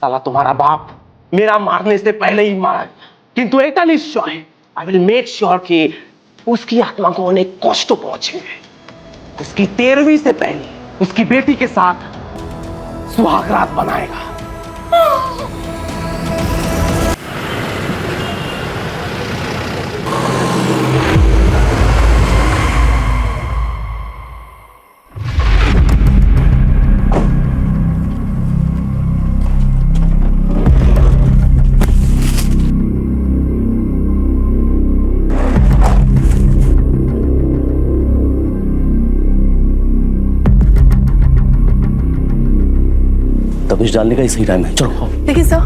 साला तुम्हारा बाप मेरा मारने से पहले ही मारा, किंतु एक निश्चय है, आई विल मेक श्योर कि उसकी आत्मा को अनेक कष्ट पहुंचेंगे। उसकी 13वीं से पहले उसकी बेटी के साथ सुहाग रात बनाएगा। तबिश डालने का ही सही टाइम है, चलो। देखिए सर,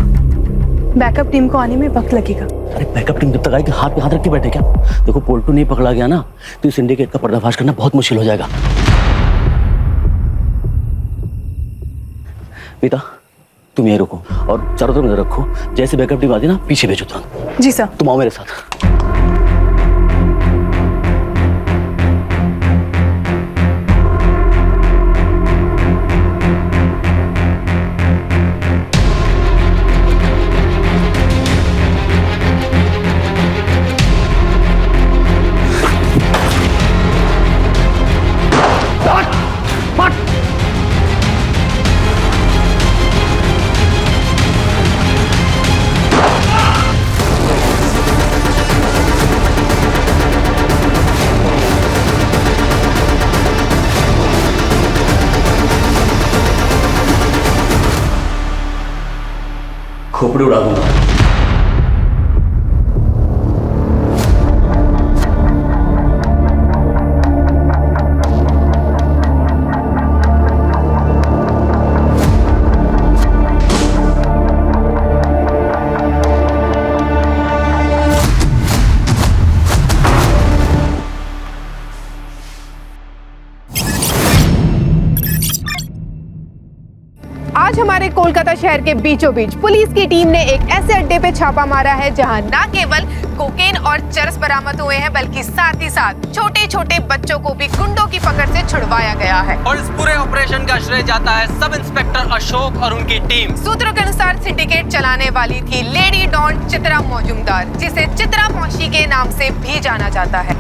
बैकअप टीम को आने में वक्त लगेगा। अरे बैकअप टीम जब तक आएगी हाथ पे हाथ रख के बैठे क्या? देखो पोल्टू नहीं पकड़ा गया ना तो इस सिंडिकेट का पर्दाफाश करना बहुत मुश्किल हो जाएगा। मीता तुम यहीं रुको और चारों तरफ नजर रखो, जैसे बैकअप टीम आती ना पीछे भेजो तुरंत। जी सर। तुम आओ मेरे साथ। खोपड़ी उड़ा दूंगा। आज हमारे कोलकाता शहर के बीचों बीच पुलिस की टीम ने एक ऐसे अड्डे पे छापा मारा है जहां न केवल कोकेन और चरस बरामद हुए हैं बल्कि साथ ही साथ छोटे छोटे बच्चों को भी गुंडों की पकड़ से छुड़वाया गया है। और इस पूरे ऑपरेशन का श्रेय जाता है सब इंस्पेक्टर अशोक और उनकी टीम। सूत्रों के अनुसार सिंडिकेट चलाने वाली थी लेडी डॉन चित्रा मौजूमदार, जिसे चित्रा मौशी के नाम से भी जाना जाता है।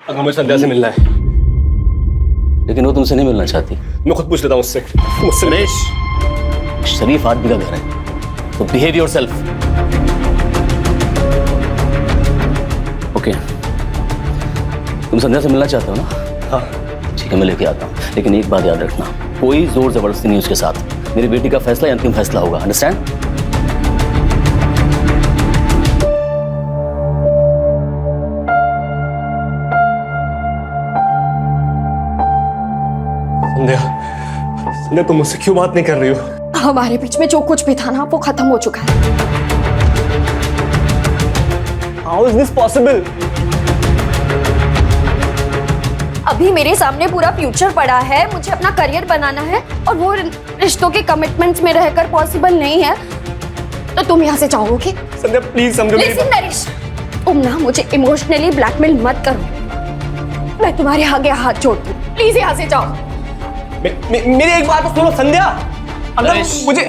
हमें संध्या से मिलना है, लेकिन वो तुमसे नहीं मिलना चाहती। मैं खुद पूछ लेता हूँ उससे। सुरेश, शरीफ आदमी का घर है तो बिहेव योरसेल्फ। ओके, तुम संध्या से मिलना चाहते हो ना? हाँ ठीक है, मैं लेके आता हूँ, लेकिन एक बात याद रखना, कोई जोर जबरदस्ती नहीं उसके साथ। मेरी बेटी का फैसला ही अंतिम फैसला होगा, अंडरस्टैंड? संध्या, संध्या तुम मुझसे क्यों बात नहीं कर रही हो? हमारे बीच में जो कुछ भी था ना वो खत्म हो चुका है। How is this possible? अभी मेरे सामने पूरा फ्यूचर पड़ा है, मुझे अपना करियर बनाना है और वो रिश्तों के कमिटमेंट्स में रहकर पॉसिबल नहीं है। तो तुम यहाँ से जाओगे? संध्या प्लीज समझो मेरी लिसन नरेश, तुम ना मुझे इमोशनली ब्लैकमेल मत करो। मैं तुम्हारे आगे हाथ जोड़ती हूँ, प्लीज यहाँ से जाओ। मेरी एक बात तो सुनो संध्या, अगर मुझे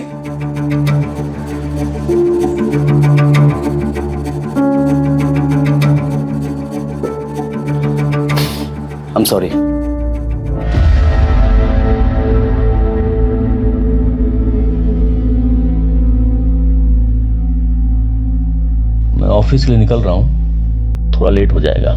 I'm sorry. मैं ऑफिस के लिए निकल रहा हूँ, थोड़ा लेट हो जाएगा।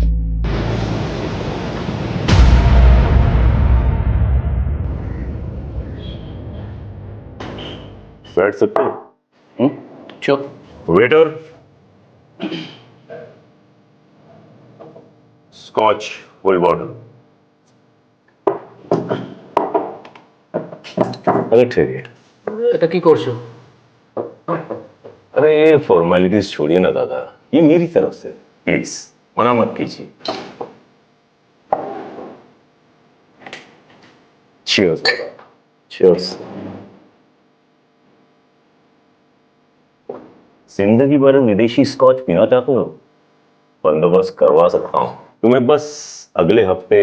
बैठ सकते हो? Sure. Waiter, scotch full bottle. अगर ठहरिए। এটা কি করছো? अरे ये फॉर्मेलिटीज छोड़िए ना दादा, ये मेरी तरफ से प्लीज मना मत कीजिए। Cheers. Cheers. जिंदगी भर विदेशी स्कॉच पीना चाहते हो? बंदोबस्त करवा सकता हूँ। तुम्हें बस अगले हफ्ते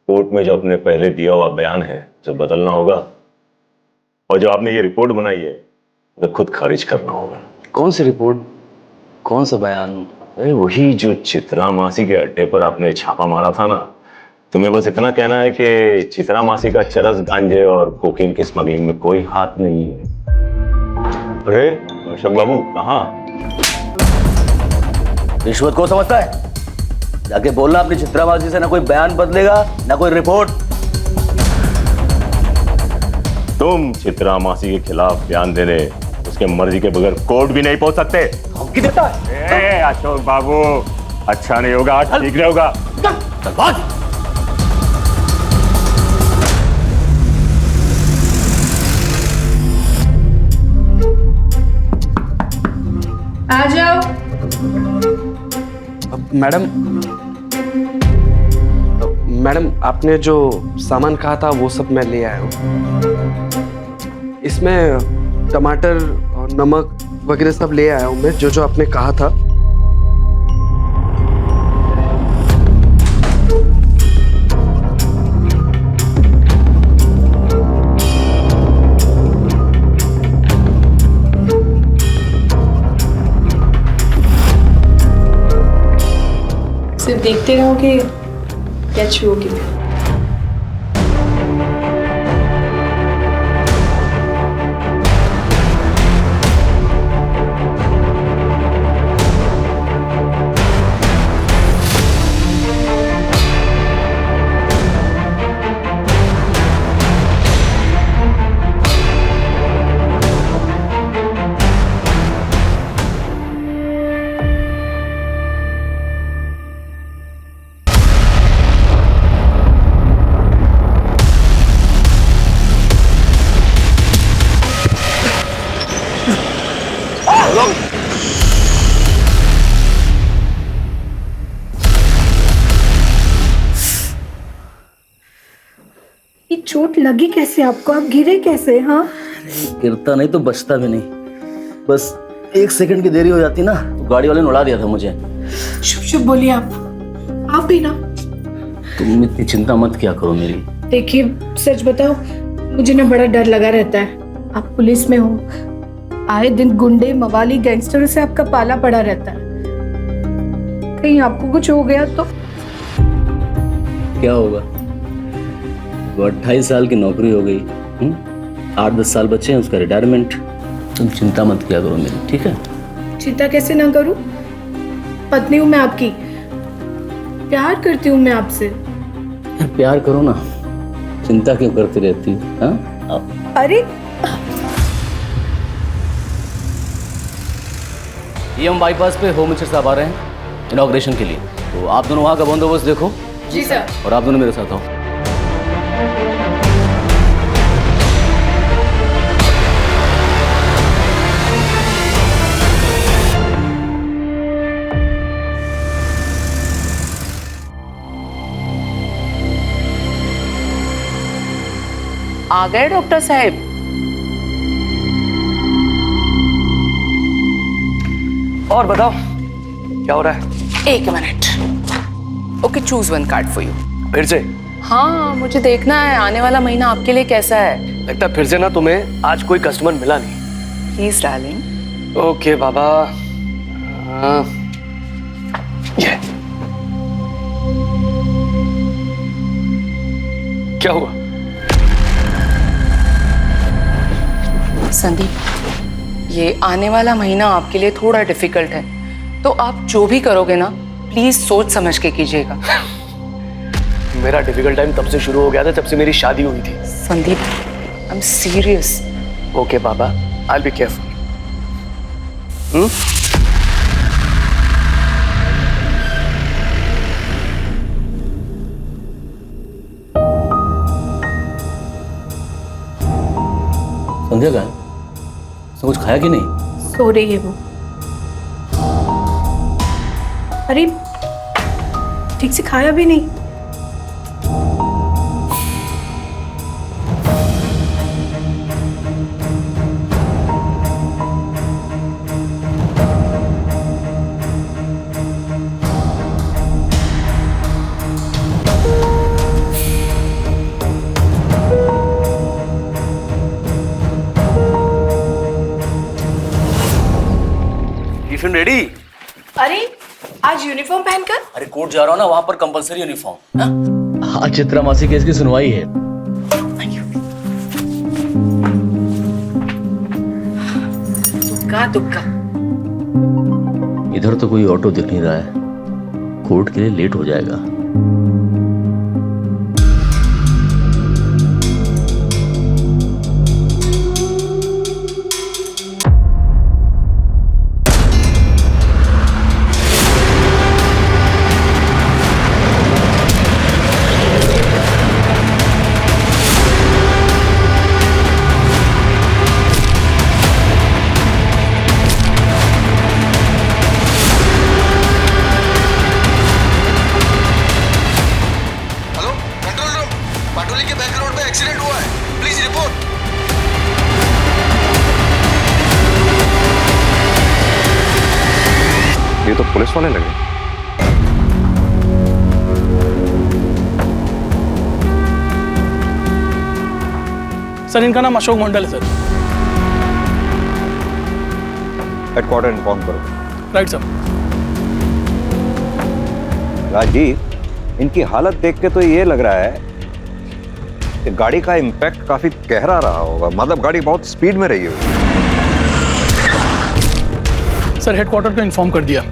कोर्ट में जो आपने पहले दिया हुआ बयान है जो बदलना होगा, और जो आपने ये रिपोर्ट बनाई है वो खुद खारिज करना होगा। कौन सी रिपोर्ट, कौन सा बयान? अरे वही जो चित्रा मासी के अड्डे पर आपने छापा मारा था ना। तुम्हें बस इतना कहना है कि चित्रा मासी का चरस, गांजे और कोकीन की स्मगलिंग में कोई हाथ नहीं है। अरे अशोक बाबू कहाँ? रिश्वत को समझता है? जाके बोलना अपनी चित्राबाजी से ना कोई बयान बदलेगा ना कोई रिपोर्ट। तुम चित्रा मासी के खिलाफ बयान देने उसके मर्जी के बगैर कोर्ट भी नहीं पहुंच सकते। धमकी देता है? ए अशोक बाबू, अच्छा नहीं होगा, ठीक नहीं होगा। चल भाग। आ जाओ। मैडम आपने जो सामान कहा था वो सब मैं ले आया हूँ। इसमें टमाटर और नमक वगैरह सब ले आया हूँ मैं, जो जो आपने कहा था। सिर्फ देखते रहोगे क्या छुओगे? ये चोट लगी कैसे आपको? आप गिरे कैसे? हाँ, गिरता नहीं तो बचता भी नहीं। बस 1 सेकंड की देरी हो जाती ना तो गाड़ी वाले ने उड़ा दिया था मुझे। शुभ शुभ बोलिए आप भी ना। तुम इतनी चिंता मत किया करो मेरी। देखिए सच बताओ, मुझे ना बड़ा डर लगा रहता है। आप पुलिस में हो, आए दिन गुंडे मवाली गैंगस्टरों से आपका पाला पड़ा रहता है। कहीं आपको कुछ हो गया तो? क्या होगा? वो 28 साल की नौकरी हो गई, 8-10 साल बचे हैं उसका रिटायरमेंट। तुम चिंता मत किया करो मेरी, ठीक है? चिंता कैसे ना करूं? पत्नी हूं मैं आपकी, प्यार करती हूँ मैं आपसे। प्यार करो ना, चिंता क्यों करती रहती हो? हाँ? अरे हम बाईपास पे होम मिनिस्टर साहब आ रहे हैं इनॉग्रेशन के लिए, तो आप दोनों वहाँ का बंदोबस्त देखो। जी सर। और आप दोनों मेरे साथ आओ। आ गए डॉक्टर साहब? और बताओ क्या हो रहा है? 1 minute. Okay, choose 1 card for you. फिर से? हाँ, मुझे देखना है आने वाला महीना आपके लिए कैसा है। लगता है फिर से ना तुम्हें आज कोई कस्टमर मिला नहीं। Please darling. ओके बाबा। ये क्या हुआ? संदीप, ये आने वाला महीना आपके लिए थोड़ा डिफिकल्ट है, तो आप जो भी करोगे ना प्लीज सोच समझ के कीजिएगा। मेरा डिफिकल्ट टाइम तब से शुरू हो गया था जब से मेरी शादी हुई थी। Sandeep, I am serious. Okay बाबा, I will be careful. Sandhya का कुछ खाया कि नहीं? सो रही है वो। अरे ठीक से खाया भी नहीं। Tiffin ready? अरे आज यूनिफॉर्म पहनकर? अरे कोर्ट जा रहा हूँ ना, वहां पर कंपलसरी यूनिफॉर्म। हाँ, चित्रा मासी केस की सुनवाई है। तुक्का इधर तो कोई ऑटो दिख नहीं रहा है, कोर्ट के लिए लेट हो जाएगा। ये तो पुलिस वाले लगे। सर इनका नाम अशोक मंडल है सर। हेडक्वार्टर इन्फॉर्म करो। Right sir. राजीव, इनकी हालत देख के तो ये लग रहा है कि गाड़ी का इम्पैक्ट काफी गहरा रहा होगा, मतलब गाड़ी बहुत स्पीड में रही होगी। सर हेडक्वार्टर को इन्फॉर्म कर दिया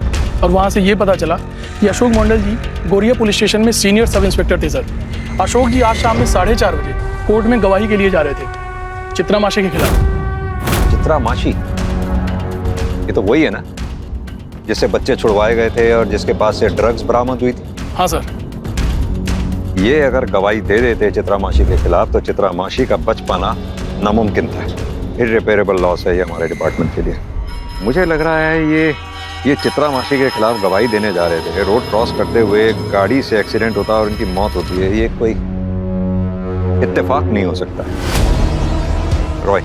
और वहाँ से ये पता चला कि अशोक मंडल जी गोरिया पुलिस स्टेशन में सीनियर सब इंस्पेक्टर थे सर। अशोक जी आज शाम में 4:30 बजे कोर्ट में गवाही के लिए जा रहे थे चित्रा मासी के खिलाफ। चित्रा मासी? ये तो वही है ना जिससे बच्चे छुड़वाए गए थे और जिसके पास से ड्रग्स बरामद हुई थी? हाँ सर। ये अगर गवाही दे देते चित्रा मासी के खिलाफ तो चित्रा मासी का बच पाना नामुमकिन था। इररिपेरेबल लॉस है ये हमारे डिपार्टमेंट के लिए। मुझे लग रहा है ये चित्रा मासी के खिलाफ गवाही देने जा रहे थे। रोड क्रॉस करते हुए गाड़ी से एक्सीडेंट होता और इनकी मौत होती है, ये कोई इत्तेफाक नहीं हो सकता। रॉय,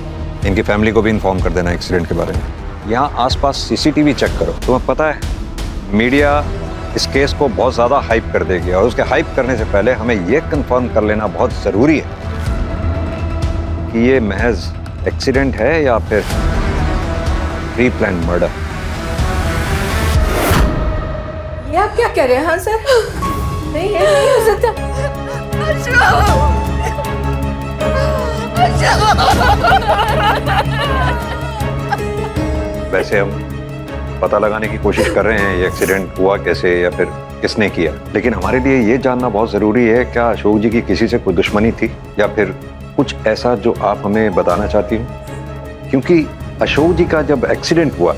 इनकी फैमिली को भी इन्फॉर्म कर देना एक्सीडेंट के बारे में। यहाँ आसपास सीसीटीवी चेक करो। तुम्हें पता है मीडिया इस केस को बहुत ज़्यादा हाइप कर देगी और उसके हाइप करने से पहले हमें यह कंफर्म कर लेना बहुत ज़रूरी है कि ये महज एक्सीडेंट है या फिर प्री प्लान मर्डर। ये आप क्या कह रहे हैं? हाँ सर, नहीं ये नहीं हो सकता। वैसे हम पता लगाने की कोशिश कर रहे हैं ये एक्सीडेंट हुआ कैसे या फिर किसने किया, लेकिन हमारे लिए ये जानना बहुत ज़रूरी है क्या अशोक जी की किसी से कोई दुश्मनी थी या फिर कुछ ऐसा जो आप हमें बताना चाहती हो। क्योंकि अशोक जी का जब एक्सीडेंट हुआ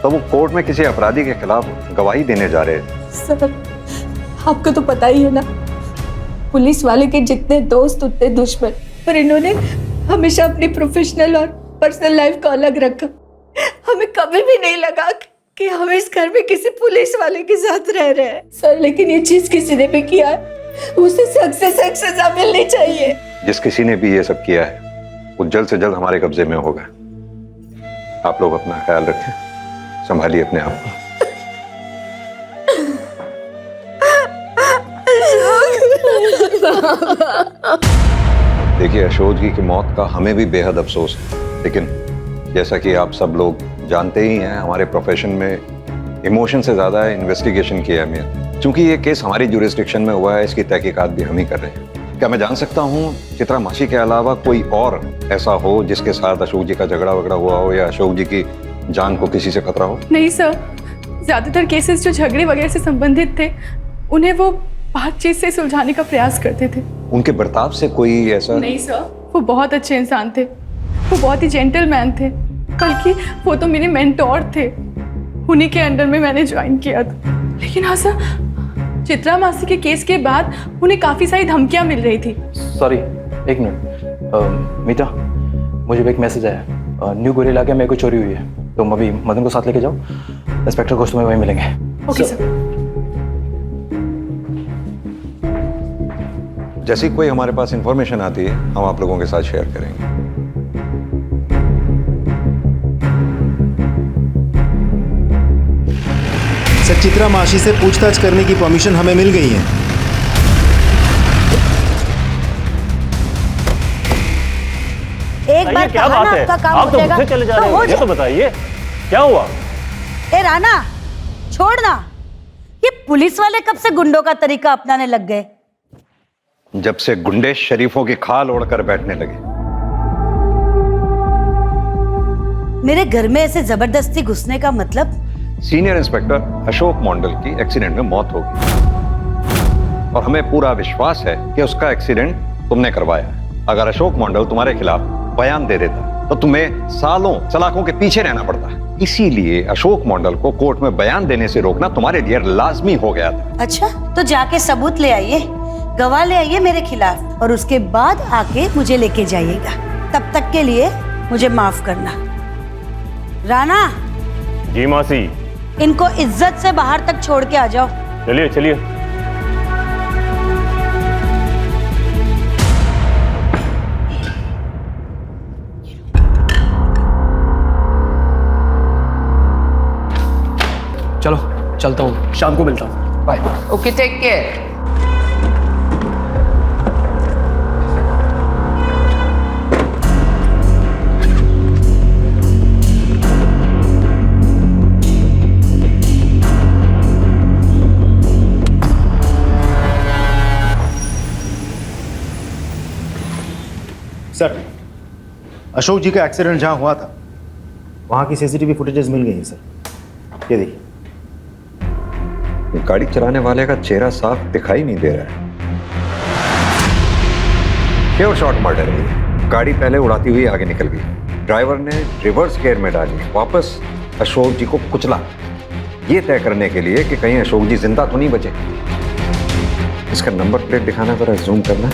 तो वो कोर्ट में किसी अपराधी के खिलाफ गवाही देने जा रहे थे। सर आपको तो पता ही है ना, पुलिस वाले के जितने दोस्त उतने दुश्मन, पर इन्होंने हमेशा अपनी प्रोफेशनल और पर्सनल लाइफ को अलग रखा। हमें कभी भी नहीं लगा कि हम इस घर में किसी पुलिस वाले के साथ रह रहे हैं सर, लेकिन ये चीज किसी ने भी किया है उसे सख्त से सख्त सजा मिलनी चाहिए। जिस किसी ने भी ये सब किया है वो जल्द से जल्द हमारे कब्जे में होगा। आप लोग अपना ख्याल रखें, संभालिए अपने आप को। देखिए, अशोक जी की मौत का हमें भी बेहद अफसोस है, लेकिन जैसा कि आप सब लोग जानते ही हैं हमारे प्रोफेशन में इमोशन से ज्यादा है इन्वेस्टिगेशन की अहमियत। चूंकि ये केस हमारी जुरिस्डिक्शन में हुआ है, इसकी तहकीकात भी हम ही कर रहे हैं। क्या मैं जान सकता हूँ चित्रा मासी के अलावा कोई और ऐसा हो जिसके साथ अशोक जी का झगड़ा वगड़ा हुआ हो या अशोक जी की जान को किसी से खतरा हो? नहीं सर, ज्यादातर केसेस जो झगड़े वगैरह से संबंधित थे उन्हें वो बातचीत से सुलझाने का प्रयास करते थे। उनके बर्ताव से कोई ऐसा? नहीं सर, वो बहुत अच्छे इंसान थे, वो बहुत ही जेंटलमैन थे, बल्कि वो तो मेरे मेंटोर थे। उन्हीं के अंडर में मैंने ज्वाइन किया था। लेकिन हाँ सर, चित्रा मासी के केस के बाद उन्हें काफी सारी धमकियां मिल रही थी। सॉरी, एक मिनट। मीता, मुझे एक मैसेज आया, न्यू गोरिया इलाके में कोई चोरी हुई है, तुम अभी मदन को साथ लेके जाओ, इंस्पेक्टर को तुम्हें वहीं मिलेंगे। Okay sir. जैसी कोई हमारे पास इंफॉर्मेशन आती है हम आप लोगों के साथ शेयर करेंगे। सर, चित्रा मासी से पूछताछ करने की परमिशन हमें मिल गई है। एक बार क्या बात है? आप तो मुझसे चले जा रहे हो, ये तो बताइए क्या हुआ? ए राना, छोड़ ना। ये पुलिस वाले कब से गुंडों का तरीका अपनाने लग गए? जब से गुंडे शरीफों की खाल ओढ़कर बैठने लगे। मेरे घर में ऐसे जबरदस्ती घुसने का मतलब? सीनियर इंस्पेक्टर अशोक मंडल की एक्सीडेंट में मौत हो गई और हमें पूरा विश्वास है कि उसका एक्सीडेंट तुमने करवाया। अगर अशोक मंडल तुम्हारे खिलाफ बयान दे देता तो तुम्हें सालों सलाखों के पीछे रहना पड़ता। इसीलिए अशोक मंडल को कोर्ट में बयान देने से रोकना तुम्हारे लिए लाजमी हो गया था। अच्छा, तो जाके सबूत ले आइए, गवाह ले आइए मेरे खिलाफ, और उसके बाद आके मुझे लेके जाइएगा। तब तक के लिए मुझे माफ करना। राना। जी मासी। इनको इज्जत से बाहर तक छोड़ के आ जाओ। चलिए चलिए। चलो चलता हूँ, शाम को मिलता हूँ। Bye. Okay, take care. Sir, Ashok ji का एक्सीडेंट जहां हुआ था वहां की सीसीटीवी फुटेजेस मिल गई है सर। ये देखिए। गाड़ी चलाने वाले का चेहरा साफ दिखाई नहीं दे रहा है। प्योर शॉट मर्डर है। गाड़ी पहले उड़ाती हुई आगे निकल गई। ड्राइवर ने रिवर्स गियर में डाली, वापस अशोक जी को कुचला, ये तय करने के लिए कि कहीं अशोक जी जिंदा तो नहीं बचे। इसका नंबर प्लेट दिखाना, जरा जूम करना।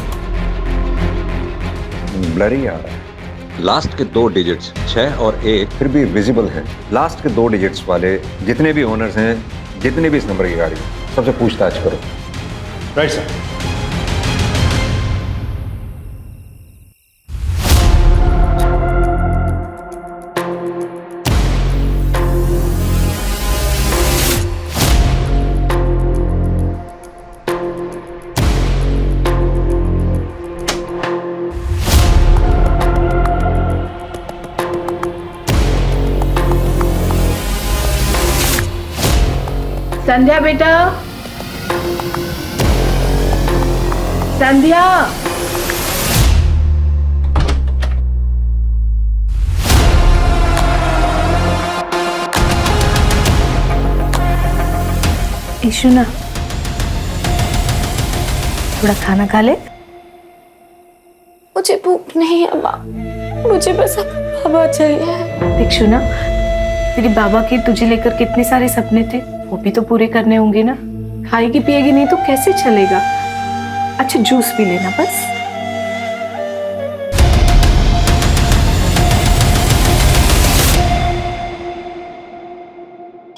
ब्लरी आ रहा है। लास्ट के 2 डिजिट्स 6 और 1 फिर भी विजिबल हैं। लास्ट के 2 डिजिट्स वाले जितने भी ओनर्स हैं, जितने भी इस नंबर की गाड़ी, सबसे पूछताछ करो। Right sir. संध्या बेटा, संध्या। इशुना, थोड़ा खाना खा ले। मुझे भूख नहीं है माँ, मुझे बस बाबा चाहिए। इशुना, तेरे बाबा के तुझे लेकर कितने सारे सपने थे, वो भी तो पूरे करने होंगे ना। खाएगी पिएगी नहीं तो कैसे चलेगा। अच्छा, जूस पी लेना बस।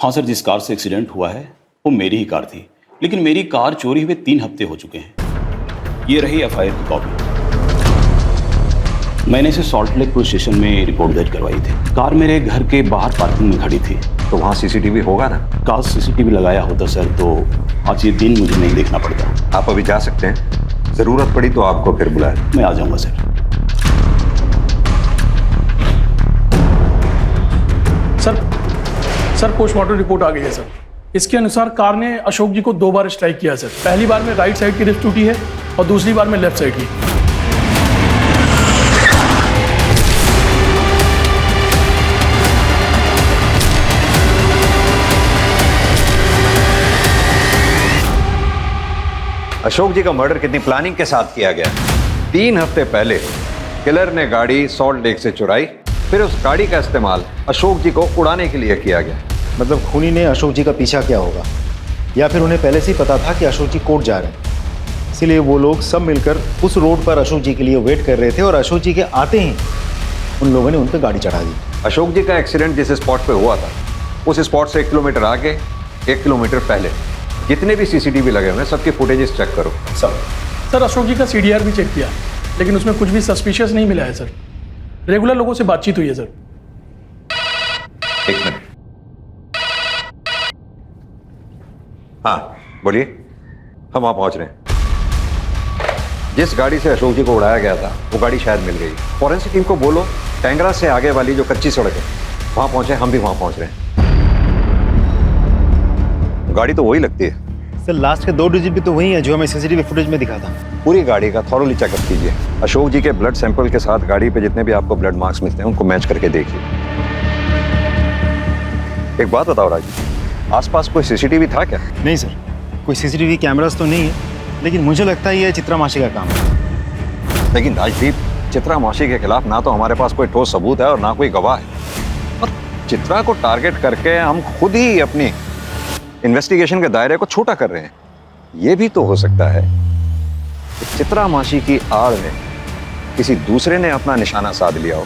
हाँ सर, जिस कार से एक्सीडेंट हुआ है वो मेरी ही कार थी, लेकिन मेरी कार चोरी हुए 3 हफ्ते हो चुके हैं। ये रही एफआईआर की कॉपी। मैंने इसे सॉल्ट लेक पुलिस स्टेशन में रिपोर्ट दर्ज करवाई थी। कार मेरे घर के बाहर पार्किंग में खड़ी थी। तो वहाँ सीसीटीवी होगा ना? काश सीसीटीवी लगाया होता सर तो आज ये दिन मुझे नहीं देखना पड़ता। आप अभी जा सकते हैं, जरूरत पड़ी तो आपको फिर बुलाएं। मैं आ जाऊंगा सर। सर पोस्टमार्टम रिपोर्ट आ गई है सर। इसके अनुसार कार ने अशोक जी को 2 बार स्ट्राइक किया सर। पहली बार में राइट साइड की रिस्ट टूटी है और दूसरी बार में लेफ्ट साइड की। अशोक जी का मर्डर कितनी प्लानिंग के साथ किया गया। 3 हफ्ते पहले किलर ने गाड़ी सॉल्ट लेक से चुराई, फिर उस गाड़ी का इस्तेमाल अशोक जी को उड़ाने के लिए किया गया। मतलब खूनी ने अशोक जी का पीछा किया होगा, या फिर उन्हें पहले से ही पता था कि अशोक जी कोर्ट जा रहे हैं, इसीलिए वो लोग सब मिलकर उस रोड पर अशोक जी के लिए वेट कर रहे थे और अशोक जी के आते ही उन लोगों ने उन पर गाड़ी चढ़ा दी। अशोक जी का एक्सीडेंट जिस स्पॉट पे हुआ था, उस स्पॉट से 1 किलोमीटर आगे, 1 किलोमीटर पहले जितने भी सीसीटीवी लगे हुए हैं सबके फुटेजेस चेक करो। सर अशोक जी का सीडीआर भी चेक किया, लेकिन उसमें कुछ भी सस्पिशियस नहीं मिला है सर। रेगुलर लोगों से बातचीत हुई है सर। 1 मिनट। हाँ बोलिए, हम वहाँ पहुँच रहे हैं। जिस गाड़ी से अशोक जी को उड़ाया गया था वो गाड़ी शायद मिल गई। फॉरेंसिक टीम को बोलो टेंगरा से आगे वाली जो कच्ची सड़क है वहाँ पहुँचे, हम भी वहाँ पहुँच रहे हैं। गाड़ी तो वही लगती है सर लास्ट के 2 डिजिट भी तो वही है जो हमें सीसीटीवी फुटेज में दिखा था। पूरी गाड़ी का थॉरोली चेकअप कीजिए। अशोक जी के ब्लड सैंपल के साथ गाड़ी पे जितने भी आपको ब्लड मार्क्स मिलते हैं उनको मैच करके देखिए। एक बात बताओ राज, आसपास कोई सीसीटीवी था क्या? नहीं सर, कोई सीसीटीवी कैमरास तो नहीं है, लेकिन मुझे लगता है ये चित्रा मासी का काम है। लेकिन राजदीप, चित्रा मासी के खिलाफ ना तो हमारे पास कोई ठोस सबूत है और ना कोई गवाह है, और चित्रा को टारगेट करके हम खुद ही अपनी इन्वेस्टिगेशन के दायरे को छोटा कर रहे हैं। यह भी तो हो सकता है कि चित्रा मासी की आड़ में किसी दूसरे ने अपना निशाना साध लिया हो।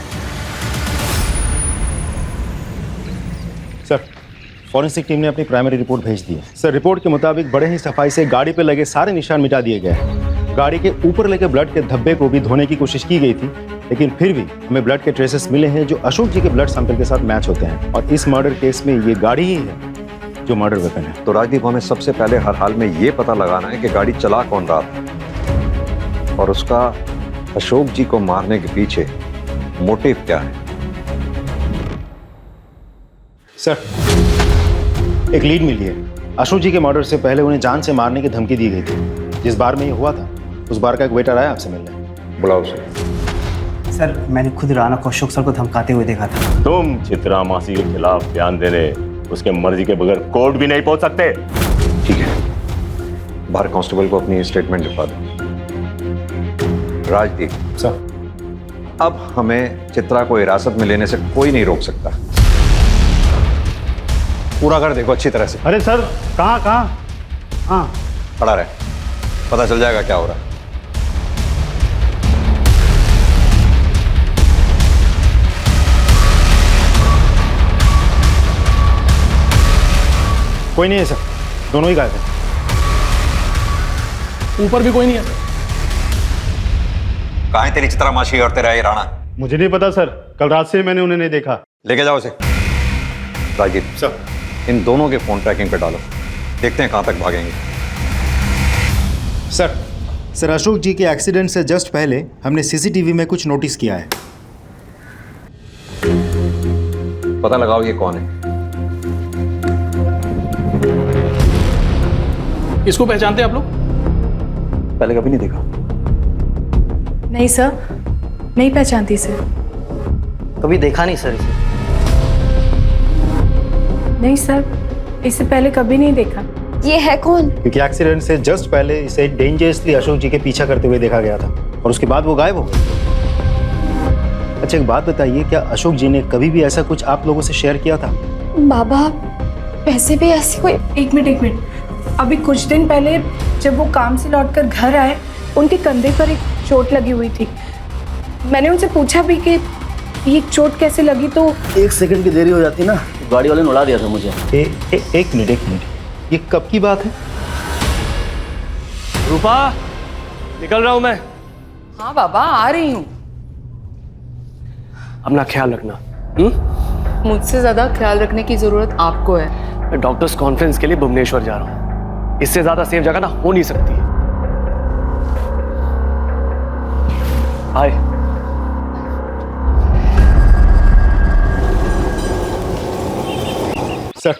सर, फॉरेंसिक टीम ने अपनी प्राइमरी रिपोर्ट भेज दी है। सर, रिपोर्ट के मुताबिक बड़े ही सफाई से गाड़ी पे लगे सारे निशान मिटा दिए गए हैं। गाड़ी के ऊपर लगे ब्लड के धब्बे को भी धोने की कोशिश की गई थी, लेकिन फिर भी हमें ब्लड के ट्रेसेस मिले हैं जो अशोक जी के ब्लड सैंपल के साथ मैच होते हैं, और इस मर्डर केस में ये गाड़ी ही है जो मर्डर वेपन है। तो राजदीप, हमें सबसे पहले हर हाल में ये पता लगाना है कि गाड़ी चला कौन रहा था और उसका अशोक जी को मारने के पीछे मोटिव क्या है। सर, एक लीड मिली है। अशोक जी के मर्डर से पहले उन्हें जान से मारने की धमकी दी गई थी। जिस बार में ये हुआ था उस बार का एक वेटर आया आपसे मिलने। बुलाओ उसे। सर, मैंने खुद राणा को अशोक सर को धमकाते हुए देखा था। तुम चित्रा मासी के खिलाफ बयान देने उसके मर्जी के बगैर कोर्ट भी नहीं पहुंच सकते। ठीक है, बाहर कांस्टेबल को अपनी स्टेटमेंट लिखवा दो। राजदीप सर, अब हमें चित्रा को हिरासत में लेने से कोई नहीं रोक सकता। पूरा कर देखो अच्छी तरह से। अरे सर, कहाँ? हाँ, खड़ा रहे, पता चल जाएगा क्या हो रहा है। कोई नहीं है सर, दोनों ही गायब हैं। ऊपर भी कोई नहीं है। कहाँ है तेरी चित्रा मासी और तेरा ये राणा? मुझे नहीं पता सर, कल रात से मैंने उन्हें नहीं देखा। लेके जाओ उसे। राजदीप सर, इन दोनों के फोन ट्रैकिंग पे डालो, देखते हैं कहां तक भागेंगे। सर, अशोक जी के एक्सीडेंट से जस्ट पहले हमने सीसीटीवी में कुछ नोटिस किया है। पता लगाओ ये कौन है। इसको पहचानते हैं आप लोग? पहले कभी नहीं देखा। नहीं सर, नहीं पहचानती सर। कभी देखा नहीं सर इसे। नहीं सर, इससे पहले कभी नहीं देखा। ये है कौन? क्योंकि एक्सीडेंट से जस्ट पहले इसे डेंजरसली अशोक जी के पीछा करते हुए देखा गया था और उसके बाद वो गायब हो गए। अच्छा, एक बात बताइए, क्या अशोक जी ने कभी भी ऐसा कुछ आप लोगों से शेयर किया था? बाबा, वैसे भी ऐसी कोई। एक मिनट, अभी कुछ दिन पहले जब वो काम से लौटकर घर आए, उनके कंधे पर एक चोट लगी हुई थी। मैंने उनसे पूछा भी कि ये चोट कैसे लगी, तो 1 सेकंड की देरी हो जाती ना, गाड़ी वाले ने उड़ा दिया था मुझे। एक मिनट, ये कब की बात है? रूपा, निकल रहा हूं मैं। हाँ बाबा, आ रही हूँ। अपना ख्याल रखना। मुझसे ज्यादा ख्याल रखने की जरूरत आपको है। मैं डॉक्टर्स कॉन्फ्रेंस के लिए भुवनेश्वर जा रहा हूँ। इससे ज्यादा सेफ जगह ना हो नहीं सकती। हाय। सर,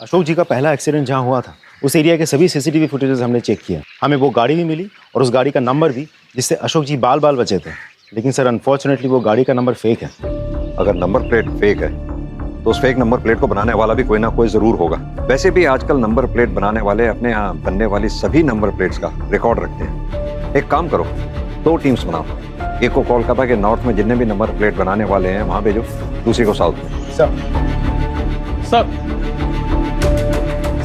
अशोक जी का पहला एक्सीडेंट जहां हुआ था उस एरिया के सभी सीसीटीवी फुटेजेस हमने चेक किया। हमें वो गाड़ी भी मिली और उस गाड़ी का नंबर भी, जिससे अशोक जी बाल बाल बचे थे। लेकिन सर, अनफॉर्चुनेटली वो गाड़ी का नंबर फेक है। अगर नंबर प्लेट फेक है तो उस फेक नंबर प्लेट को बनाने वाला भी कोई ना कोई जरूर होगा। वैसे भी आजकल नंबर प्लेट बनाने वाले अपने यहाँ बनने वाली सभी नंबर प्लेट्स का रिकॉर्ड रखते हैं। एक काम करो, 2 टीम्स बनाओ। एक को कोलकाता के नॉर्थ में जितने भी नंबर प्लेट बनाने वाले हैं वहां भेजो, दूसरी को साउथ में।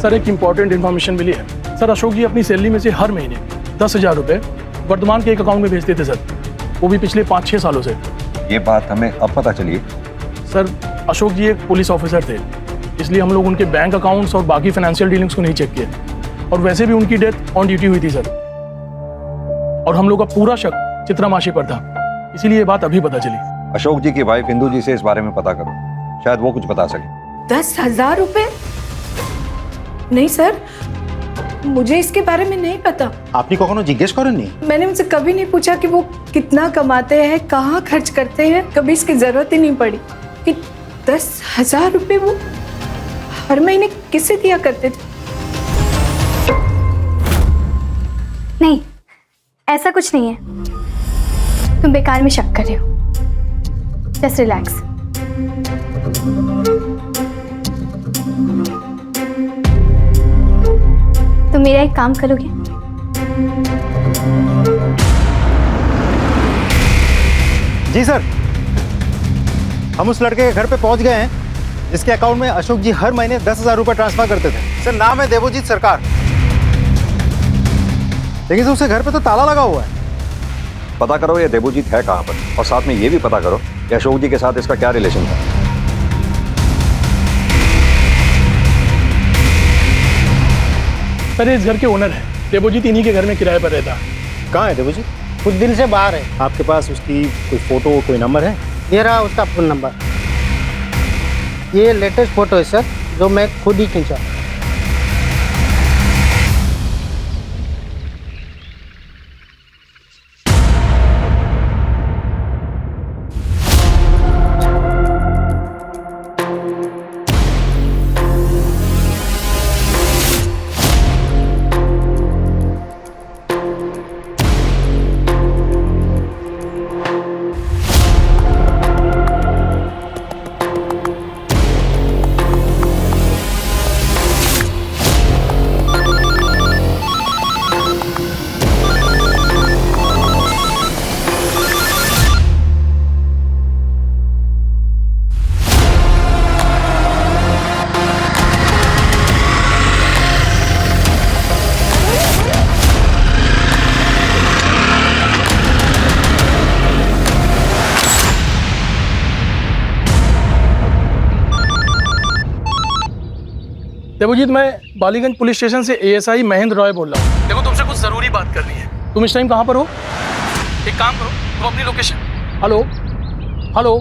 सर, एक इंपॉर्टेंट इन्फॉर्मेशन मिली है। सर, अशोक जी अपनी सैलरी में से हर महीने 10,000 रुपए वर्धमान के एक अकाउंट में भेजते थे सर, वो भी पिछले 5-6 सालों से। ये बात हमें अब पता चली है। सर, अशोक जी एक पुलिस ऑफिसर थे, इसलिए हम लोग उनके बैंक अकाउंट्स और बाकी फाइनेंशियल डीलिंग्स को नहीं चेक किए। और वैसे भी उनकी डेथ ऑन ड्यूटी हुई थी सर, और हम लोग का पूरा शक चित्रा मासी पर था, इसीलिए ये बात अभी पता चली। अशोक जी की वाइफ इंदू जी से इस बारे में पता करो, शायद वो कुछ बता सके। 10,000 रुपए? नहीं सर, मुझे इसके बारे में नहीं पता। आपने कखनो जिज्ञेस करो नहीं? मैंने उनसे कभी नहीं पूछा कि वो कितना कमाते हैं, कहाँ खर्च करते हैं। कभी इसकी जरूरत ही नहीं पड़ी कि 10,000 रुपए वो हर महीने किससे दिया करते थे? नहीं, ऐसा कुछ नहीं है। तुम बेकार में शक कर रहे हो। Just relax. तुम मेरा एक काम करोगे? जी सर, हम उस लड़के के घर पे पहुंच गए हैं जिसके अकाउंट में अशोक जी हर महीने 10,000 रुपए ट्रांसफर करते थे। सर, नाम है देवोजीत सरकार। लेकिन सर, उसके घर पे तो ताला लगा हुआ है। पता करो ये देवोजीत है कहाँ पर, और साथ में ये भी पता करो कि अशोक जी के साथ इसका क्या रिलेशन था। सर, इस घर के ओनर है देवोजीत, इन्हीं के घर में किराए पर रहता। कहाँ है देवोजीत? कुछ दिन से बाहर है। आपके पास उसकी कोई फोटो, कोई नंबर है? ये रहा उसका फोन नंबर। ये लेटेस्ट फोटो है सर, जो मैं खुद ही खींचा। देवोजीत, मैं बालीगंज पुलिस स्टेशन से एएसआई महेंद्र रॉय बोल रहा हूँ। देखो, तुमसे कुछ जरूरी बात करनी है। तुम इस टाइम कहाँ पर हो? एक काम करो, तुम अपनी लोकेशन। Hello hello.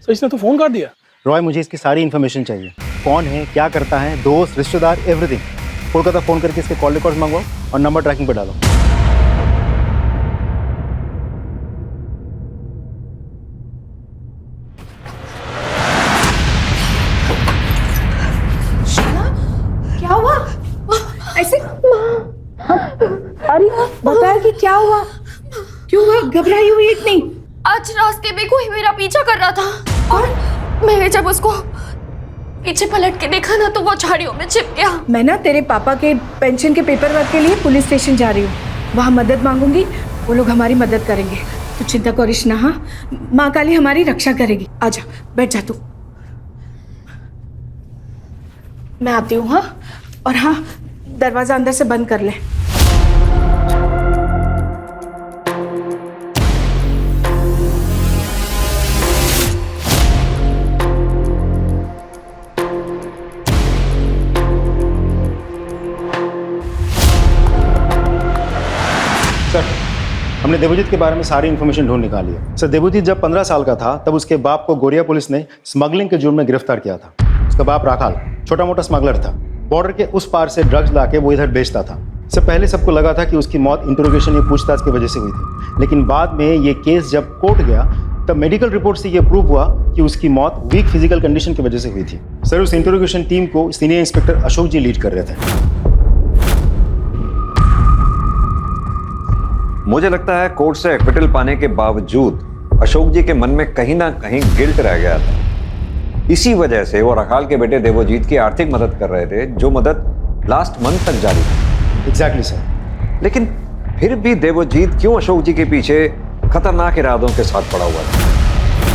सर, इसने तो फोन काट दिया। रॉय, मुझे इसकी सारी इन्फॉर्मेशन चाहिए। कौन है, क्या करता है, दोस्त, रिश्तेदार, एवरीथिंग। कोलकाता फोन करके इसके कॉल रिकॉर्ड मंगवाओ और नंबर ट्रैकिंग पे डालो। क्या हुआ? ऐसे अरे बताया कि क्या हुआ? क्यों हुआ? घबराई हुई इतनी? आज रास्ते में कोई मेरा पीछा कर रहा था और मैंने जब उसको पीछे पलट के देखा ना, तो वो झाड़ियों में छिप गया। मैं ना तेरे पापा के पेंशन के पेपर वर्क के लिए पुलिस स्टेशन जा रही हूँ। वहाँ मदद मांगूंगी, वो लोग हमारी मदद करेंगे। तू चिंता करिश ना। हाँ, माँ काली हमारी रक्षा करेगी। आजा, बैठ जा तू। मैं आती हूँ। हाँ, और हाँ, दरवाजा अंदर से बंद कर ले। सर, हमने देवोजीत के बारे में सारी इन्फॉर्मेशन ढूंढ निकाली है। सर, देवोजीत जब 15 साल का था तब उसके बाप को गोरिया पुलिस ने स्मगलिंग के जुर्म में गिरफ्तार किया था। उसका बाप राखाल छोटा मोटा स्मगलर था। बॉर्डर के उस पार से ड्रग्स लाके वो इधर बेचता था। इससे पहले सबको लगा था कि उसकी मौत इंटरोगेशन या पूछताछ की वजह से हुई थी, लेकिन बाद में ये केस जब कोर्ट गया तब मेडिकल रिपोर्ट से ये प्रूव हुआ कि उसकी मौत वीक फिजिकल कंडीशन की वजह से हुई थी। सर, उस इंटरोगेशन टीम को सीनियर इंस्पेक्टर अशोक जी लीड कर रहे थे। मुझे लगता है कोर्ट से एक्विटल पाने के बावजूद अशोक जी के मन में कहीं ना कहीं गिल्ट रह गया था। इसी वजह से वो रखाल के बेटे देवोजीत की आर्थिक मदद कर रहे थे, जो मदद लास्ट मंथ तक जारी थी। Exactly sir. लेकिन फिर भी देवोजीत क्यों अशोक जी के पीछे खतरनाक इरादों के साथ पड़ा हुआ था?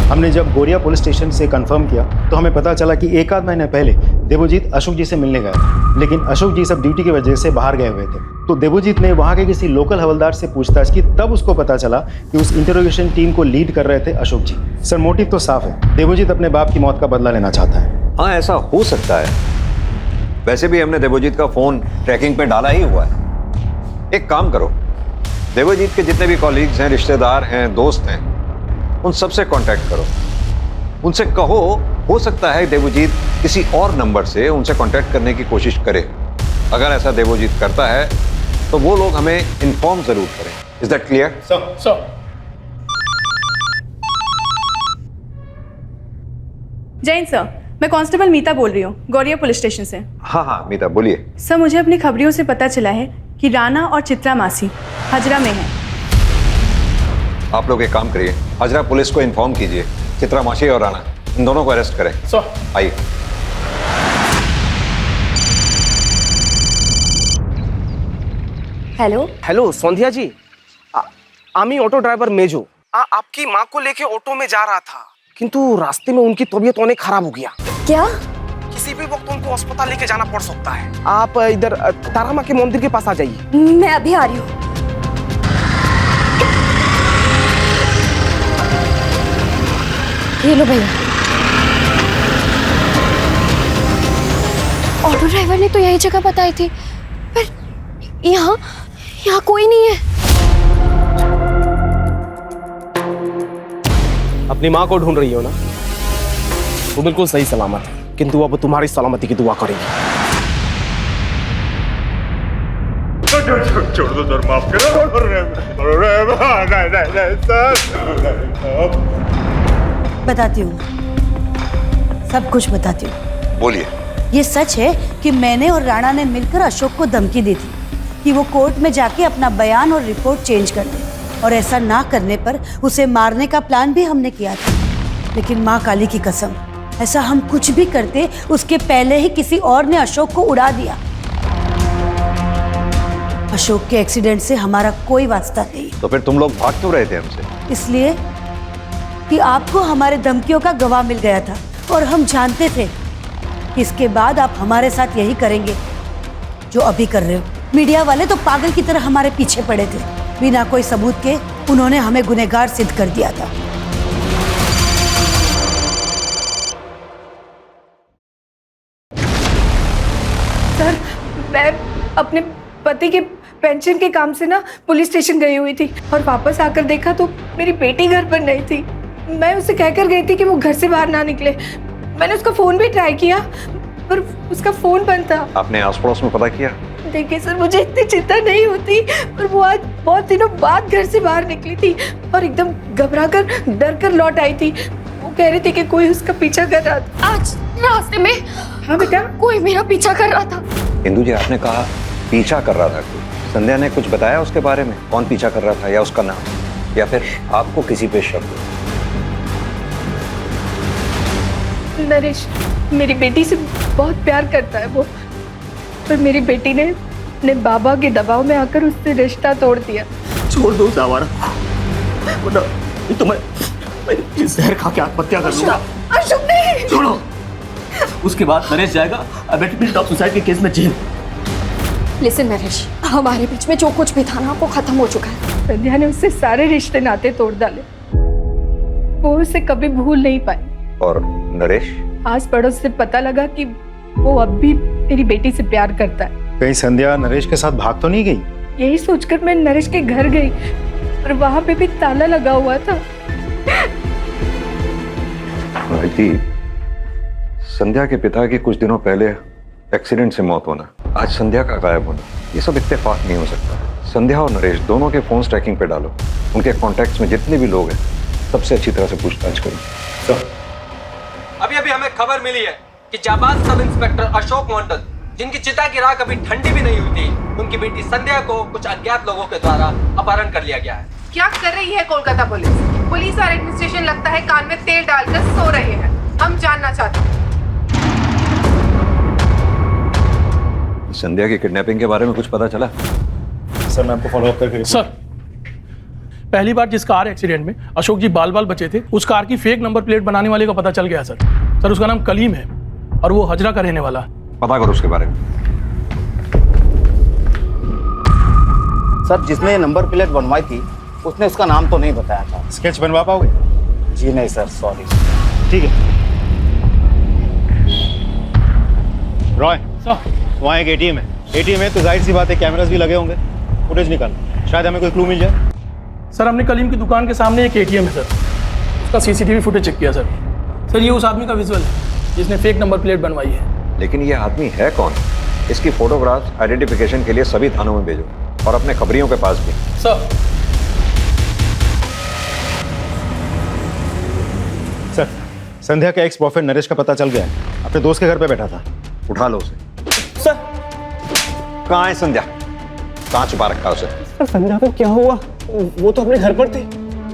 हमने जब गोरिया पुलिस स्टेशन से कंफर्म किया तो हमें पता चला कि एक आध महीने पहले देवोजीत अशोक जी से मिलने गया था, लेकिन अशोक जी सब ड्यूटी की वजह से बाहर गए हुए थे। तो देवोजीत ने वहाँ के किसी लोकल हवलदार से पूछताछ की, तब उसको पता चला कि उस इंटरोगेशन टीम को लीड कर रहे थे अशोक जी। सर, मोटिव तो साफ है, देवोजीत अपने बाप की मौत का बदला लेना चाहता है। हाँ, ऐसा हो सकता है। वैसे भी हमने देवोजीत का फोन ट्रैकिंग पे डाला ही हुआ है। एक काम करो, देवोजीत के जितने भी कॉलीग्स हैं, रिश्तेदार हैं, दोस्त हैं, उन सबसे कांटेक्ट करो। उनसे कहो, हो सकता है देवोजीत किसी और नंबर से उनसे कांटेक्ट करने की कोशिश करे। अगर ऐसा देवोजीत करता है तो वो लोग हमें इन्फॉर्म जरूर करें। Is that clear? Sir, Jain sir, मैं कांस्टेबल मीता बोल रही हूँ, गौरिया पुलिस स्टेशन से। हाँ हाँ मीता बोलिए। सर, मुझे अपनी खबरियों से पता चला है कि राना और चित्रा मासी हजरा में हैं। आप लोग एक काम करिए, हजरा पुलिस को इन्फॉर्म कीजिए, चित्रा मासी और राणा इन दोनों को अरेस्ट करें। सर आइए। हेलो हेलो संध्या जी, आमी ऑटो ड्राइवर मेजो आपकी माँ को लेके ऑटो में जा रहा था, किंतु रास्ते में उनकी तबीयत होने खराब हो गया। क्या? किसी भी वक्त उनको अस्पताल लेके जाना पड़ सकता है। आप इधर तारा माँ के मंदिर के पास आ जाइए। मैं अभी आ रही हूँ। ये लो भैया। ऑटो ड्राइवर ने तो यही जगह बताई थी, पर यहाँ कोई नहीं है। अपनी माँ को ढूंढ रही हो ना? वो बिल्कुल सही सलामत है, किंतु अब तुम्हारी सलामती की दुआ करेगी। छोड़ दो सर, माफ करो। बताती हूँ, सब कुछ बताती हूँ। बोलिए। ये सच है कि मैंने और राणा ने मिलकर अशोक को धमकी दी थी कि वो कोर्ट में जाके अपना बयान और रिपोर्ट चेंज कर दे, और ऐसा ना करने पर उसे मारने का प्लान भी हमने किया था। लेकिन माँ काली की कसम, ऐसा हम कुछ भी करते उसके पहले ही किसी और ने अशोक को उड़ा दिया। अशोक के एक्सीडेंट से हमारा कोई वास्ता नहीं। तो फिर तुम लोग भाग क्यों रहे थे हमसे? इसलिए कि आपको हमारे धमकियों का गवाह मिल गया था, और हम जानते थे कि इसके बाद आप हमारे साथ यही करेंगे जो अभी कर रहे हो। मीडिया वाले तो पागल की तरह हमारे पीछे पड़े थे, बिना कोई सबूत के उन्होंने हमें गुनहगार सिद्ध कर दिया था। सर, मैं अपने पति के पेंशन के काम से ना पुलिस स्टेशन गई हुई थी, और वापस आकर देखा तो मेरी बेटी घर पर नहीं थी। मैं उसे कहकर गई थी कि वो घर से बाहर ना निकले। मैंने उसका फोन भी ट्राई किया, पर उसका फोन बंद था। आपने आस पड़ोस में पता किया? देखिए सर, मुझे इतनी चिंता नहीं होती, पर वो आज बहुत दिनों बाद घर से बाहर निकली थी और एकदम घबराकर डर कर लौट आई थी। वो कह रही थी कि कोई उसका पीछा कर रहा था। आज रास्ते में? हाँ बेटा, कोई मेरा पीछा कर रहा था। इंदु जी, आपने कहा पीछा कर रहा था कोई। संध्या ने कुछ बताया उसके बारे में? कौन पीछा कर रहा था, या उसका नाम, या फिर आपको किसी पे शक? नरेश मेरी बेटी से बहुत प्यार करता है वो, पर मेरी बेटी ने अपने बाबा के दबाव में आकर उससे रिश्ता तोड़ दिया। छोड़ दो जावारा, तो मैं जहर खा के आत्महत्या कर लूंगा। अशोक नहीं, छोड़ो। उसके बाद नरेश जाएगा अबेटमेंट ऑफ सुसाइड के केस में जेल। लिसन नरेश, हमारे बीच में जो कुछ भी था ना वो खत्म हो चुका है। संध्या ने उससे सारे रिश्ते नाते तोड़ डाले, वो उसे कभी भूल नहीं पाई। और नरेश? आस पड़ोस से पता लगा कि वो अब भी मेरी बेटी से प्यार करता है। कहीं संध्या नरेश के साथ भाग तो नहीं गई? यही सोचकर मैं नरेश के घर गई, और वहां पे भी ताला लगा हुआ था। भाई, संध्या के पिता की कुछ दिनों पहले एक्सीडेंट से मौत होना, आज संध्या का गायब होना, ये सब इत्तेफाक नहीं हो सकता। संध्या और नरेश दोनों के फोन ट्रैकिंग पे डालो, उनके कॉन्टैक्ट्स में जितने भी लोग हैं सबसे अच्छी तरह से पूछताछ करो। अभी अभी हमें खबर मिली है कि जाबाज सब इंस्पेक्टर अशोक मंडल, जिनकी चिता की राख अभी ठंडी भी नहीं हुई थी, उनकी बेटी संध्या को कुछ अज्ञात लोगों के द्वारा अपहरण कर लिया गया है। क्या कर रही है कोलकाता पुलिस? पुलिस और एडमिनिस्ट्रेशन लगता है कान में तेल डालकर सो रहे हैं। हम जानना चाहते हैं। संध्या की किडनैपिंग के बारे में कुछ पता चला? सर मैं आपको फॉलो अप करके। सर, पहली बार जिस कार एक्सीडेंट में अशोक जी बाल बाल बचे थे, उस कार की फेक नंबर प्लेट बनाने वाले का पता चल गया सर। सर, उसका नाम कलीम है और वो हजरा का रहने वाला है। पता करो उसके बारे में। सर, जिसने नंबर प्लेट बनवाई थी उसने उसका नाम तो नहीं बताया था। स्केच बनवा पाओगे? जी नहीं सर, सॉरी। ठीक है। रॉय सर, वहाँ एक एटीएम है। एटीएम है तो जाहिर सी बात है कैमरास भी लगे होंगे, फुटेज निकाल, शायद हमें कोई क्लू मिल जाए। सर, हमने कलीम की दुकान के सामने एक एटीएम है सर, उसका सीसीटीवी फुटेज चेक किया सर। सर, ये उस आदमी का विजुअल है जिसने फेक नंबर प्लेट बनवाई है। लेकिन ये आदमी है कौन? इसकी फोटोग्राफ आइडेंटिफिकेशन के लिए सभी थानों में भेजो, और अपने खबरियों के पास भी। सर। सर, संध्या का एक्स बॉयफ्रेंड नरेश का पता चल गया है, अपने दोस्त के घर पे बैठा था। उठा लो उसे। सर कहाँ है संध्या? कहाँ छुपा रखा है उसे? सर संध्या को क्या हुआ? वो तो अपने घर पर थी।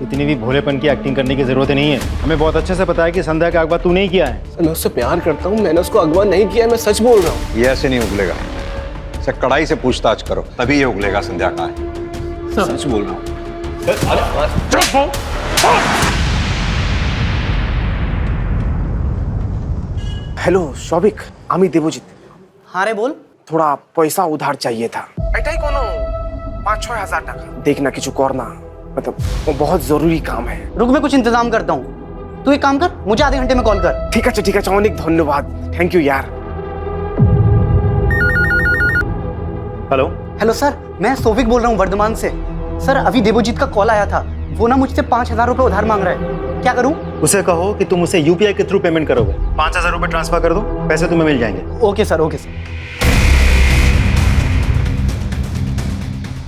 इतनी भी भोलेपन की एक्टिंग करने की जरूरत नहीं है। हमें बहुत अच्छे से पता है कि संध्या का अगवा तू नहीं किया है। मैं उससे प्यार करता हूँ, मैंने उसको अगवा नहीं किया, मैं सच बोल रहा हूँ। ये ऐसे नहीं उगलेगा, इसे कड़ाई से पूछताछ करो तभी ये उगलेगा संध्या कहाँ है। सच बोल रहा हूँ। हेलो शौविक, आम्ही देवजित। हाँ रे बोल। थोड़ा पैसा उधार चाहिए था। एटाई कोनो 5-6 हजार टाका देखना किचु करना, मतलब वो बहुत जरूरी काम है। रुक, मैं कुछ इंतजाम करता हूँ। तू एक काम कर, मुझे आधे घंटे में कॉल कर। ठीक है, अनेक धन्यवाद, थैंक यू यार। हेलो हेलो सर, मैं सोविक बोल रहा हूँ वर्धमान से। सर अभी देवजीत का कॉल आया था, वो ना मुझसे 5,000 रुपये उधार मांग रहा है। क्या करूँ? उसे कहो कि तुम उसे यूपीआई के थ्रू पेमेंट करोगे। 5,000 रुपये ट्रांसफर कर दो, पैसे तुम्हें मिल जाएंगे। Okay sir, okay sir.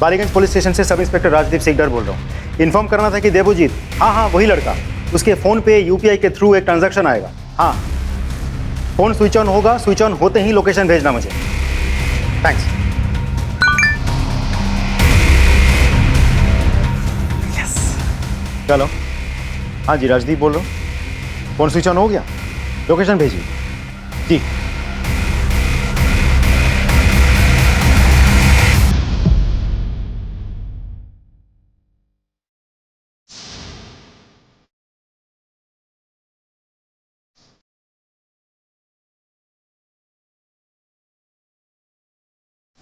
Ballygunge police station से सब इंस्पेक्टर राजदीप सिकदर बोल रहा हूँ। इन्फॉर्म करना था कि देवजीत, हाँ वही लड़का, उसके फोन पे यूपीआई के थ्रू एक ट्रांजैक्शन आएगा। हाँ, फोन स्विच ऑन होगा, स्विच ऑन होते ही लोकेशन भेजना मुझे। थैंक्स। चलो। हाँ जी, राजदीप बोल रहा हूँ। फोन स्विच ऑन हो गया, लोकेशन भेजिए। जी।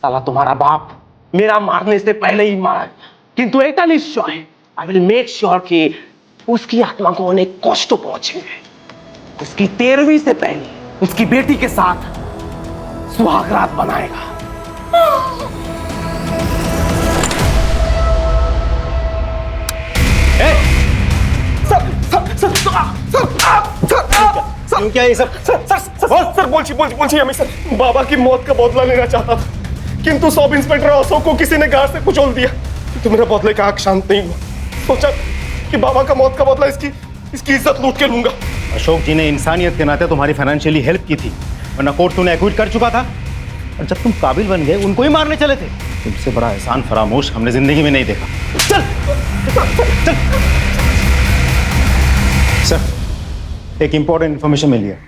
साला तुम्हारा बाप मेरा मारने से पहले ही मारा, किंतु एक निश्चय है, आई विल मेक श्योर कि उसकी आत्मा को अनेक कष्ट पहुंचे। उसकी 13वीं से पहले उसकी बेटी के साथ सुहाग रात बनाएगा। क्या ये सब? सर बोलिए मैं सर बाबा की मौत का बदला लेना चाहता था, किंतु सब इंस्पेक्टर अशोक को किसी ने गाड़ से कुचल दिया, तो मेरा बदले का हक शांत नहीं हुआ। सोचा कि बाबा का मौत का बदला इसकी इज्जत लूट के लूंगा। अशोक जी ने इंसानियत के नाते तुम्हारी फाइनेंशियली हेल्प की थी, वरना कोर्ट तूने एक्विट कर चुका था। और जब तुम काबिल बन गए, उनको ही मारने चले थे। तुमसे बड़ा एहसान फरामोश हमने जिंदगी में नहीं देखा। चल सर, एक इंपॉर्टेंट इन्फॉर्मेशन मिली है।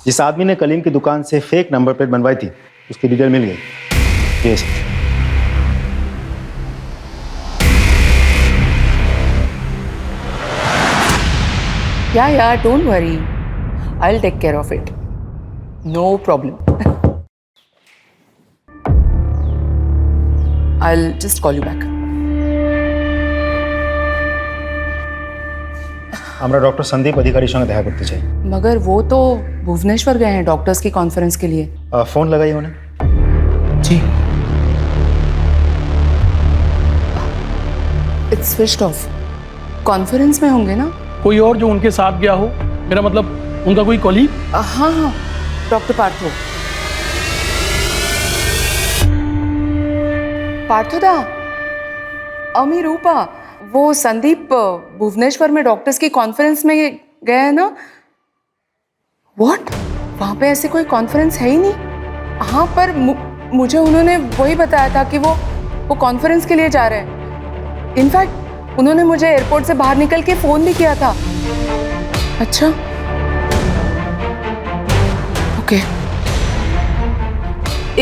जिस आदमी ने कलीम की दुकान से फेक नंबर प्लेट बनवाई थी, उसकी डिटेल मिल गई। Yes. Yeah, don't worry. I'll take care of it. No problem. I'll just call you back. हमरा डॉक्टर संदीप अधिकारी संग দেখা করতে চাই। मगर वो तो भुवनेश्वर गए हैं डॉक्टर्स की कॉन्फ्रेंस के लिए। फोन लगाइए उन्हें। जी। It's switched off. कॉन्फ्रेंस में होंगे ना? कोई और जो उनके साथ गया हो, मेरा मतलब उनका कोई कॉलीग? हाँ, डॉक्टर पार्थो दा, अमी रूपा, वो संदीप भुवनेश्वर में डॉक्टर्स की कॉन्फ्रेंस में गए हैं ना? व्हाट? वहाँ पे ऐसे कोई कॉन्फ्रेंस है ही नहीं। हाँ, पर मुझे उन्होंने वही बताया था कि वो कॉन्फ्रेंस के लिए जा रहे हैं। इनफैक्ट उन्होंने मुझे एयरपोर्ट से बाहर निकल के फोन भी किया था। अच्छा, ओके,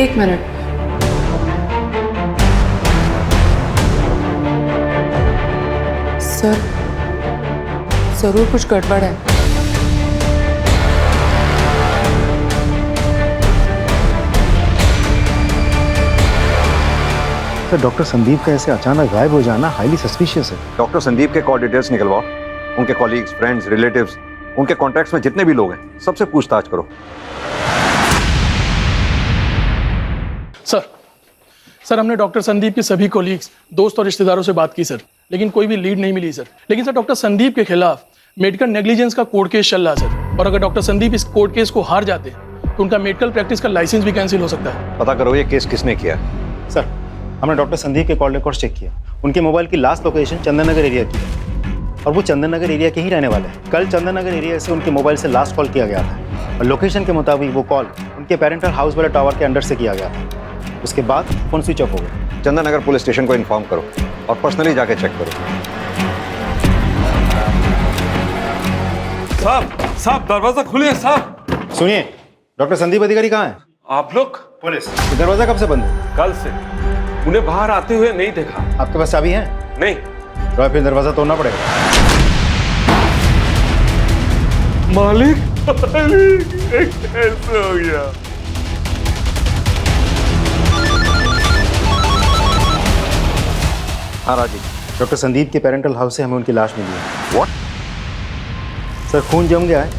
एक मिनट। सर, जरूर कुछ गड़बड़ है। सर, डॉक्टर संदीप का ऐसे अचानक गायब हो जाना हाईली सस्पिशियस है। डॉक्टर संदीप के कॉल डिटेल्स निकलवाओ, उनके कॉलीग्स, फ्रेंड्स, रिलेटिव्स, उनके कॉन्टैक्ट्स में जितने भी लोग हैं, सबसे पूछताछ करो। सर हमने डॉक्टर संदीप के सभी कोलीग्स, दोस्त और रिश्तेदारों से बात की सर, लेकिन कोई भी लीड नहीं मिली सर। लेकिन सर डॉक्टर संदीप के खिलाफ मेडिकल नेग्लिजेंस का कोर्ट केस चल रहा है सर, और अगर डॉक्टर संदीप इस कोर्ट केस को हार जाते हैं तो उनका मेडिकल प्रैक्टिस का लाइसेंस भी कैंसिल हो सकता है। पता करो ये केस किसने किया। सर, हमने डॉक्टर संदीप के कॉल रिकॉर्ड्स चेक किया। उनके मोबाइल की last location Chandan Nagar area की है, और वो चंदन नगर एरिया के ही रहने वाले हैं। कल चंदन नगर एरिया से उनके मोबाइल से लास्ट कॉल किया गया था और लोकेशन के मुताबिक वो कॉल उनके पेरेंटल हाउस वाले टावर के अंडर से किया गया था। उसके बाद फोन स्विच ऑफ हो गया। चंदन नगर पुलिस स्टेशन को इन्फॉर्म करो और पर्सनली जाके चेक करो। साहब दरवाजा खुलिए साहब। सुनिए, डॉक्टर संदीप अधिकारी कहाँ है? आप लोग? पुलिस। तो दरवाजा कब से बंद है? कल से। उन्हें बाहर आते हुए नहीं देखा। आपके पास चाबी है? नहीं। तो फिर दरवाजा तोड़ना पड़ेगा। मालिक कैसे हो गया? हाँ राजी। डॉक्टर संदीप के पेरेंटल हाउस से हमें उनकी लाश मिली है। व्हाट? सर खून जम गया है,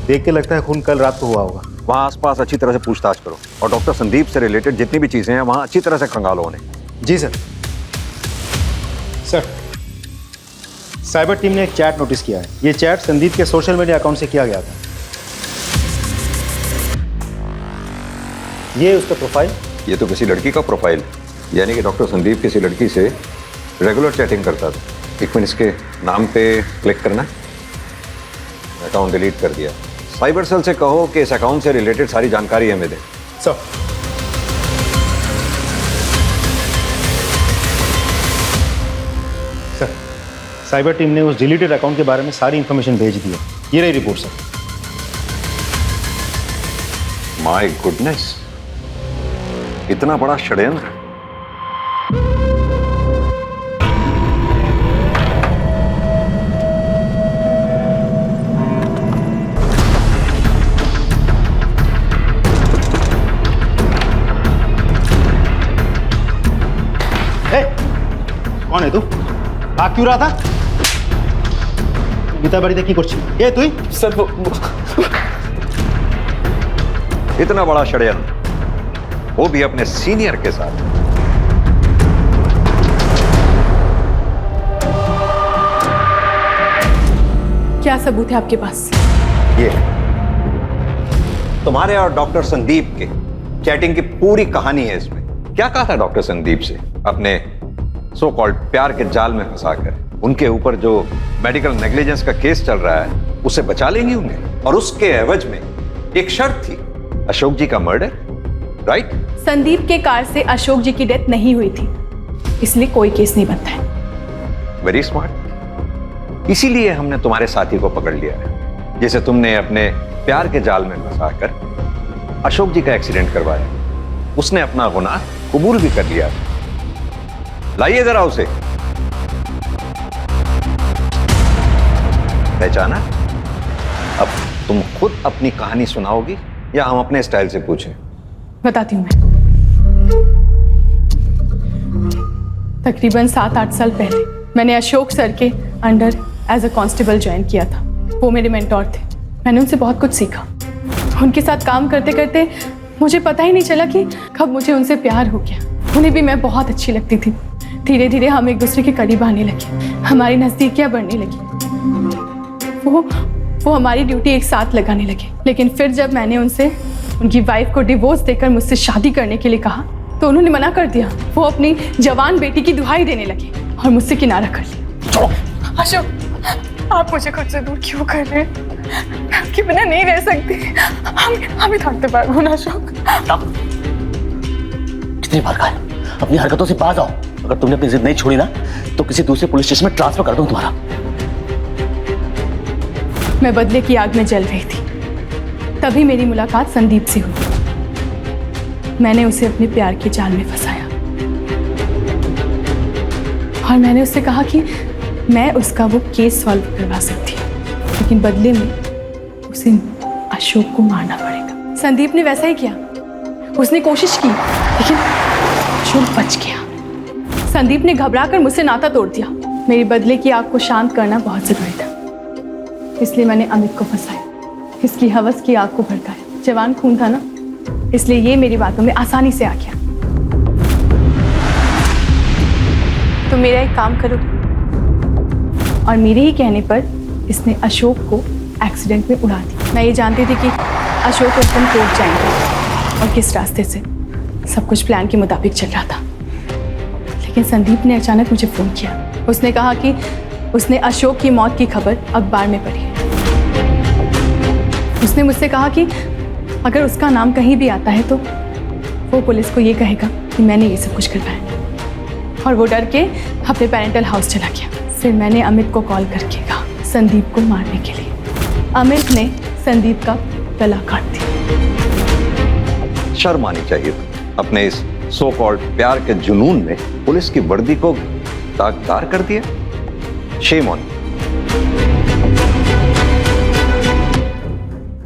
देख के लगता है खून कल रात को हुआ होगा। वहाँ आसपास अच्छी तरह से पूछताछ करो और डॉक्टर संदीप से रिलेटेड जितनी भी चीजें हैं वहाँ अच्छी तरह से खंगालो उन्हें। जी सर। सर, साइबर टीम ने एक चैट नोटिस किया है। ये चैट संदीप के सोशल मीडिया अकाउंट से किया गया था। ये उसका प्रोफाइल। ये तो किसी लड़की का प्रोफाइल, यानी कि डॉक्टर संदीप किसी लड़की से रेगुलर चैटिंग करता था। एक मिनट, इसके नाम पे क्लिक करना। अकाउंट डिलीट कर दिया। साइबर सेल से कहो कि इस अकाउंट से रिलेटेड सारी जानकारी हमें दें। सर। सर, साइबर टीम ने उस डिलीटेड अकाउंट के बारे में सारी इंफॉर्मेशन भेज दी है। ये रही रिपोर्ट सर। माय गुडनेस, इतना बड़ा षड्यंत्र। कौन है तू? भाग क्यों रहा था? गीता बाड़ी देखी कुछ ये तू ही? सर इतना बड़ा षड्यंत्र, वो भी अपने सीनियर के साथ। क्या सबूत है आपके पास? ये तुम्हारे और डॉक्टर संदीप के चैटिंग की पूरी कहानी है इसमें। क्या कहा था डॉक्टर संदीप से अपने सो कॉल्ड प्यार के जाल में फंसाकर? उनके ऊपर जो मेडिकल नेग्लिजेंस का केस चल रहा है उससे बचा लेंगी उन्हें, और उसके एवज में एक शर्त थी, अशोक जी का मर्डर, राइट? संदीप के कार से अशोक जी की डेथ नहीं हुई थी, इसलिए कोई केस नहीं बनता है। Very smart. इसीलिए हमने तुम्हारे साथी को पकड़ लिया है, जिसे तुमने अपने प्यार के जाल में फंसाकर अशोक जी का एक्सीडेंट करवाया। उसने अपना गुनाह कबूल भी कर लिया। लाइए जरा उसे। पहचाना? अब तुम खुद अपनी कहानी सुनाओगी या हम अपने स्टाइल से पूछें? बताती हूँ मैं। तकरीबन 7-8 साल पहले मैंने अशोक सर के under as a constable join किया था। वो मेरे मेंटोर थे। मैंने उनसे बहुत कुछ सीखा। उनके साथ काम करते करते मुझे पता ही नहीं चला कि कब मुझे उनसे प्यार हो गया। उन्हें भी मैं बहुत अच्छी लगती थी। धीरे धीरे हम एक दूसरे के करीब आने लगे, हमारी नज़दीकियाँ बढ़ने लगी। वो हमारी ड्यूटी एक साथ लगाने लगे। लेकिन फिर जब मैंने उनसे उनकी वाइफ को डिवोर्स देकर मुझसे शादी करने के लिए कहा तो उन्होंने मना कर दिया। वो अपनी जवान बेटी की दुहाई देने लगे और मुझसे किनारा कर लिया। अशोक, आप मुझे खुद से दूर क्यों कर रहे हैं? मैं आपके बिना नहीं रह सकती। हम ही थकते पाए ना अशोक। कितनी बार कहा, अपनी हरकतों से बाज आओ। अगर तुमने अपनी जिद नहीं छोड़ी ना तो किसी दूसरे पुलिस स्टेशन में ट्रांसफर कर दूं तुम्हारा। मैं बदले की आग में जल रही थी, तभी मेरी मुलाकात संदीप से हुई। मैंने उसे अपने प्यार के जाल में फंसाया और मैंने उससे कहा कि मैं उसका वो केस सॉल्व करवा सकती हूँ, लेकिन बदले में उसे अशोक को मारना पड़ेगा। संदीप ने वैसा ही किया। उसने कोशिश की लेकिन अशोक बच गया। संदीप ने घबराकर मुझसे नाता तोड़ दिया। मेरी बदले की आग को शांत करना बहुत जरूरी था, इसलिए मैंने अमित को फंसाया, इसकी हवस की आग को भड़काया। जवान खून था ना, इसलिए ये मेरी बातों में आसानी से आ गया। तो मेरा एक काम करो, और मेरे ही कहने पर इसने अशोक को एक्सीडेंट में उड़ा दिया। मैं ये जानती थी कि अशोक उस दिन कोर्ट जाएंगे और किस रास्ते से। सब कुछ प्लान के मुताबिक चल रहा था, लेकिन संदीप ने अचानक मुझे फ़ोन किया। उसने कहा कि उसने अशोक की मौत की खबर अखबार में पढ़ी। उसने मुझसे कहा कि अगर उसका नाम कहीं भी आता है तो वो पुलिस को ये कहेगा कि मैंने ये सब कुछ करवाया, और वो डर के अपने पेरेंटल हाउस चला गया। फिर मैंने अमित को कॉल करके कहा संदीप को मारने के लिए। अमित ने संदीप का गला काट दिया। शर्म आनी चाहिए अपने इस सो कॉल्ड प्यार के जुनून में पुलिस की वर्दी को दागदार कर दिया। Shame on you.